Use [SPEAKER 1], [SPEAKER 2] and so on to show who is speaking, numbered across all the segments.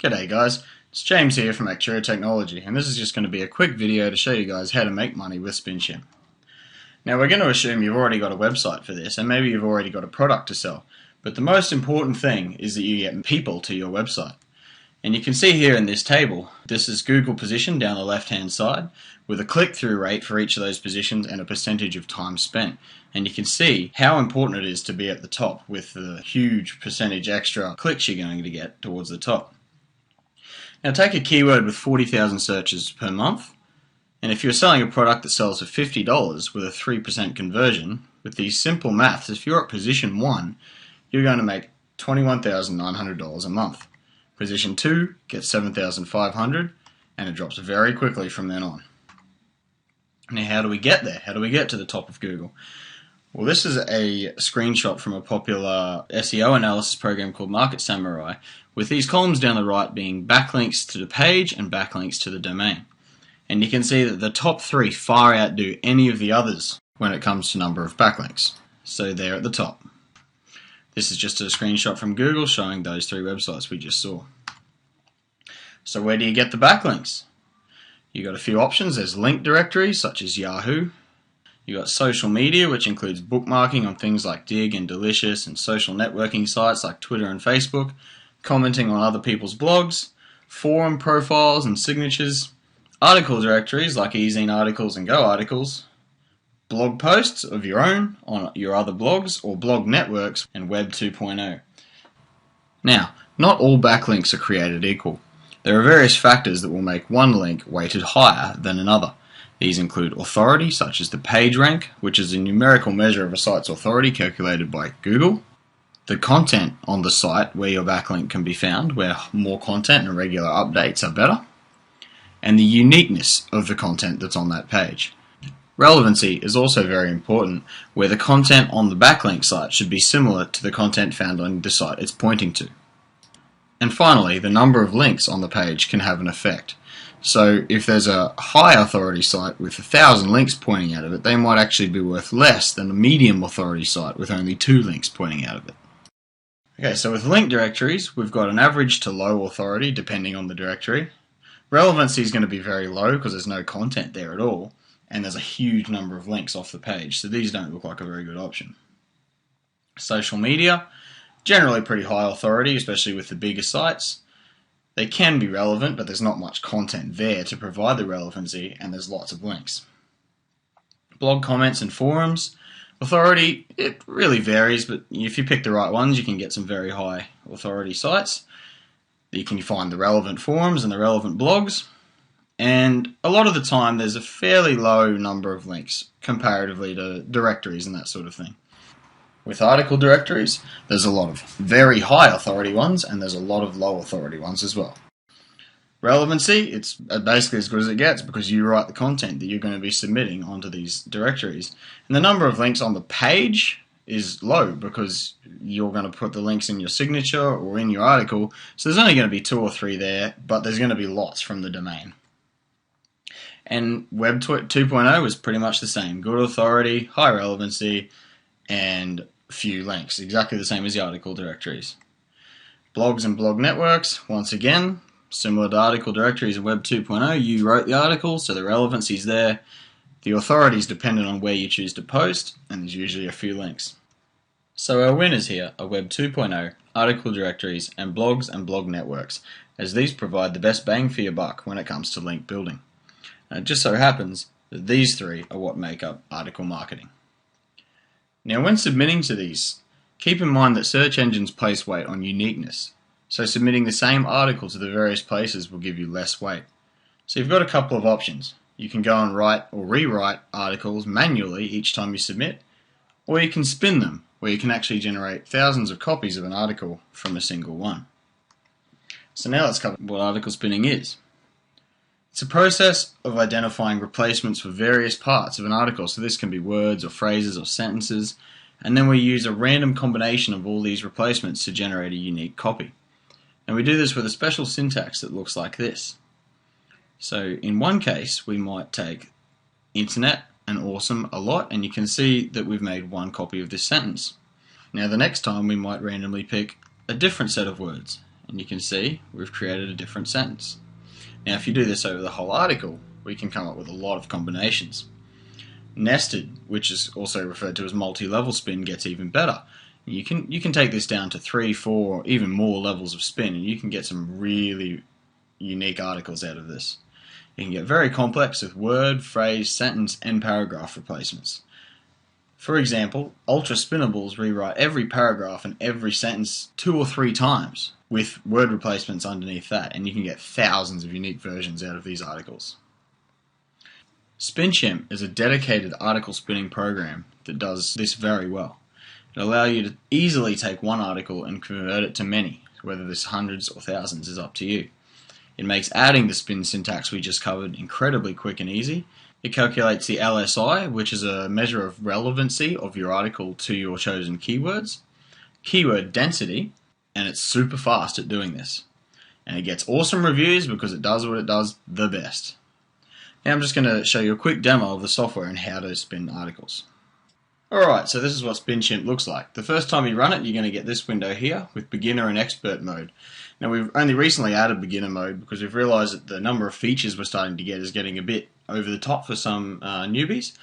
[SPEAKER 1] G'day guys, it's James here from Actuarial Technology, and this is just going to be a quick video to show you guys how to make money with SpinChimp. Now we're going to assume you've already got a website for this, and maybe you've already got a product to sell, but the most important thing is that you get people to your website. And you can see here in this table, this is Google position down the left hand side with a click-through rate for each of those positions and a percentage of time spent. And you can see how important it is to be at the top with the huge percentage extra clicks you're going to get towards the top. Now take a keyword with 40,000 searches per month, and if you're selling a product that sells for $50 with a 3% conversion, with these simple maths, if you're at position 1, you're going to make $21,900 a month. Position 2 gets $7,500, and it drops very quickly from then on. Now how do we get there? How do we get to the top of Google? Well, this is a screenshot from a popular SEO analysis program called Market Samurai, with these columns down the right being backlinks to the page and backlinks to the domain. And you can see that the top 3 far outdo any of the others when it comes to number of backlinks. So they're at the top. This is just a screenshot from Google showing those 3 websites we just saw. So where do you get the backlinks? You've got a few options. There's link directories such as Yahoo. You've got social media, which includes bookmarking on things like Dig and Delicious, and social networking sites like Twitter and Facebook, commenting on other people's blogs, forum profiles and signatures, article directories like eZine articles and Go articles, blog posts of your own on your other blogs, or blog networks and Web 2.0. Now, not all backlinks are created equal. There are various factors that will make one link weighted higher than another. These include authority, such as the page rank, which is a numerical measure of a site's authority calculated by Google, the content on the site where your backlink can be found, where more content and regular updates are better, and the uniqueness of the content that's on that page. Relevancy is also very important, where the content on the backlink site should be similar to the content found on the site it's pointing to. And finally, the number of links on the page can have an effect. So if there's a high authority site with 1,000 links pointing out of it, they might actually be worth less than a medium authority site with only 2 links pointing out of it. Okay, so with link directories, we've got an average to low authority depending on the directory. Relevancy is going to be very low because there's no content there at all, and there's a huge number of links off the page, so these don't look like a very good option. Social media, generally pretty high authority, especially with the bigger sites. They can be relevant, but there's not much content there to provide the relevancy, and there's lots of links. Blog comments and forums. Authority, it really varies, but if you pick the right ones, you can get some very high authority sites. You can find the relevant forums and the relevant blogs, and a lot of the time there's a fairly low number of links comparatively to directories and that sort of thing. With article directories, there's a lot of very high authority ones, and there's a lot of low authority ones as well. Relevancy, it's basically as good as it gets because you write the content that you're going to be submitting onto these directories. And the number of links on the page is low because you're going to put the links in your signature or in your article, so there's only going to be 2 or 3 there, but there's going to be lots from the domain. And Web 2.0 is pretty much the same. Good authority, high relevancy, and few links, exactly the same as the article directories. Blogs and blog networks, once again, similar to article directories and Web 2.0, you wrote the article, so the relevancy is there. The authority is dependent on where you choose to post, and there's usually a few links. So our winners here are Web 2.0, article directories, and blogs and blog networks, as these provide the best bang for your buck when it comes to link building. And it just so happens that these 3 are what make up article marketing. Now when submitting to these, keep in mind that search engines place weight on uniqueness, so submitting the same article to the various places will give you less weight. So you've got a couple of options. You can go and write or rewrite articles manually each time you submit, or you can spin them, where you can actually generate thousands of copies of an article from a single one. So now let's cover what article spinning is. It's a process of identifying replacements for various parts of an article, so this can be words or phrases or sentences, and then we use a random combination of all these replacements to generate a unique copy. And we do this with a special syntax that looks like this. So in one case we might take internet and awesome a lot, and you can see that we've made 1 copy of this sentence. Now the next time we might randomly pick a different set of words, and you can see we've created a different sentence. Now if you do this over the whole article, we can come up with a lot of combinations. Nested, which is also referred to as multi-level spin, gets even better. You can take this down to 3, 4, even more levels of spin, and you can get some really unique articles out of this. You can get very complex with word, phrase, sentence, and paragraph replacements. For example, ultra spinnables rewrite every paragraph and every sentence 2 or 3 times with word replacements underneath that, and you can get thousands of unique versions out of these articles. SpinChimp is a dedicated article spinning program that does this very well. It allows you to easily take one article and convert it to many, whether this hundreds or thousands is up to you. It makes adding the spin syntax we just covered incredibly quick and easy. It calculates the LSI, which is a measure of relevancy of your article to your chosen keywords, keyword density, and it's super fast at doing this. And it gets awesome reviews because it does what it does the best. Now I'm just going to show you a quick demo of the software and how to spin articles. Alright, so this is what SpinChimp looks like. The first time you run it, you're going to get this window here with beginner and expert mode. Now we've only recently added beginner mode because we've realized that the number of features we're starting to get is getting a bit over the top for some newbies.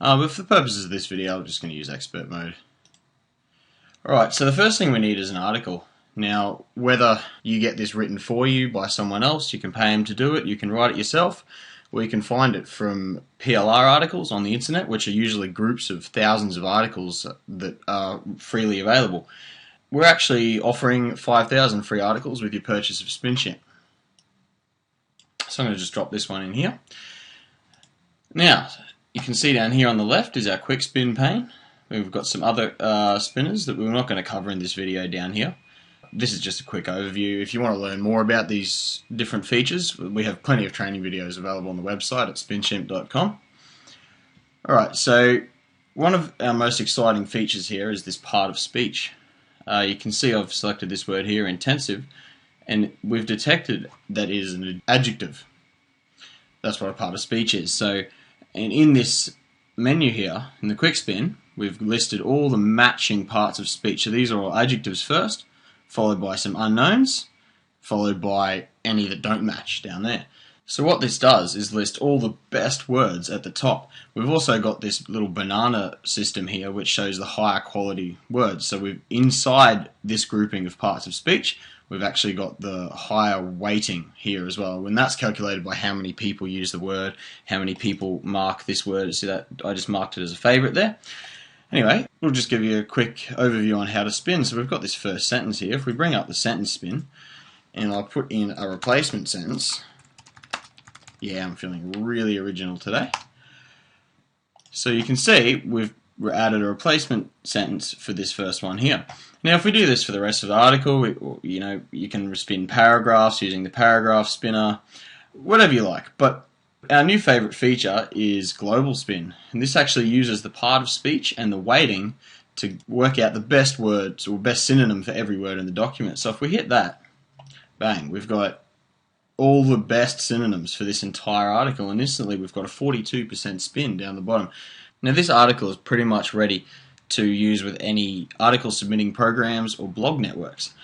[SPEAKER 1] But for the purposes of this video, I'm just going to use expert mode. Alright, so the first thing we need is an article. Now, whether you get this written for you by someone else, you can pay them to do it, you can write it yourself, or you can find it from PLR articles on the internet, which are usually groups of thousands of articles that are freely available. We're actually offering 5,000 free articles with your purchase of SpinChimp. So I'm going to just drop this one in here. Now, you can see down here on the left is our quick spin pane. We've got some other spinners that we're not going to cover in this video down here. This is just a quick overview. If you want to learn more about these different features, we have plenty of training videos available on the website at spinchimp.com. Alright, so one of our most exciting features here is this part of speech. You can see I've selected this word here, intensive, and we've detected that it is an adjective. That's what a part of speech is. So, and in this menu here, in the quick spin, we've listed all the matching parts of speech. So these are all adjectives first, followed by some unknowns, followed by any that don't match down there. So what this does is list all the best words at the top. We've also got this little banana system here which shows the higher quality words. So we've inside this grouping of parts of speech, we've actually got the higher weighting here as well. And that's calculated by how many people use the word, how many people mark this word. See that? I just marked it as a favorite there. Anyway, we'll just give you a quick overview on how to spin. So we've got this first sentence here. If we bring up the sentence spin, and I'll put in a replacement sentence. Yeah, I'm feeling really original today. So you can see we've added a replacement sentence for this first one here. Now if we do this for the rest of the article, you can spin paragraphs using the paragraph spinner, whatever you like. But our new favorite feature is global spin, and this actually uses the part of speech and the weighting to work out the best words or best synonym for every word in the document. So if we hit that, bang, we've got all the best synonyms for this entire article, and instantly we've got a 42% spin down the bottom. Now this article is pretty much ready to use with any article submitting programs or blog networks.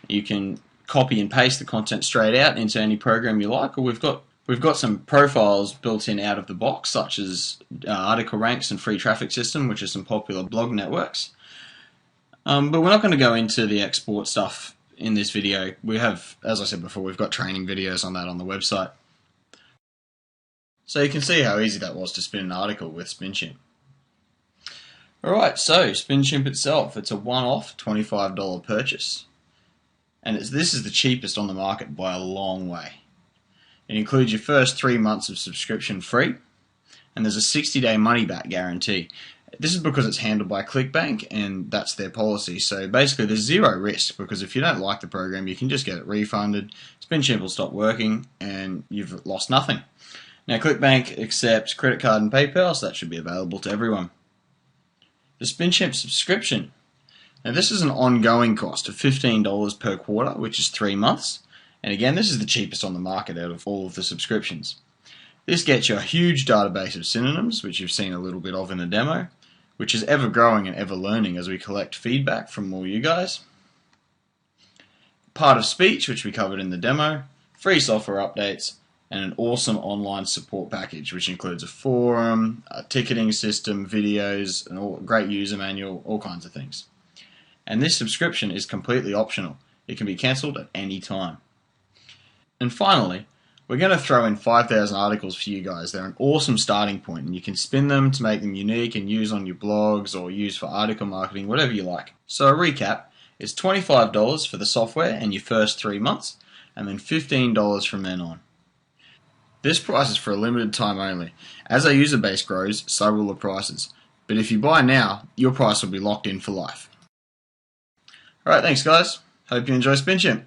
[SPEAKER 1] You can copy and paste the content straight out into any program you like, or we've got some profiles built in out of the box, such as Article Ranks and Free Traffic System, which are some popular blog networks. But we're not going to go into the export stuff in this video. We have, as I said before, we've got training videos on that on the website. So you can see how easy that was to spin an article with SpinChimp. Alright, so SpinChimp itself, it's a one-off $25 purchase. And this is the cheapest on the market by a long way. It includes your first 3 months of subscription free, and there's a 60-day money-back guarantee. This is because it's handled by ClickBank, and that's their policy. So basically there's zero risk, because if you don't like the program, you can just get it refunded, SpinChimp will stop working, and you've lost nothing. Now ClickBank accepts credit card and PayPal, so that should be available to everyone. The SpinChimp subscription. Now this is an ongoing cost of $15 per quarter, which is 3 months. And again, this is the cheapest on the market out of all of the subscriptions. This gets you a huge database of synonyms, which you've seen a little bit of in the demo, which is ever growing and ever learning as we collect feedback from all you guys. part of speech, which we covered in the demo, free software updates, and an awesome online support package, which includes a forum, a ticketing system, videos, a great user manual, all kinds of things. And this subscription is completely optional. It can be cancelled at any time. And finally, we're going to throw in 5,000 articles for you guys. They're an awesome starting point, and you can spin them to make them unique and use on your blogs or use for article marketing, whatever you like. So a recap is $25 for the software and your first 3 months, and then $15 from then on. This price is for a limited time only. As our user base grows, so will the prices. But if you buy now, your price will be locked in for life. Alright, thanks guys. Hope you enjoy SpinChimp.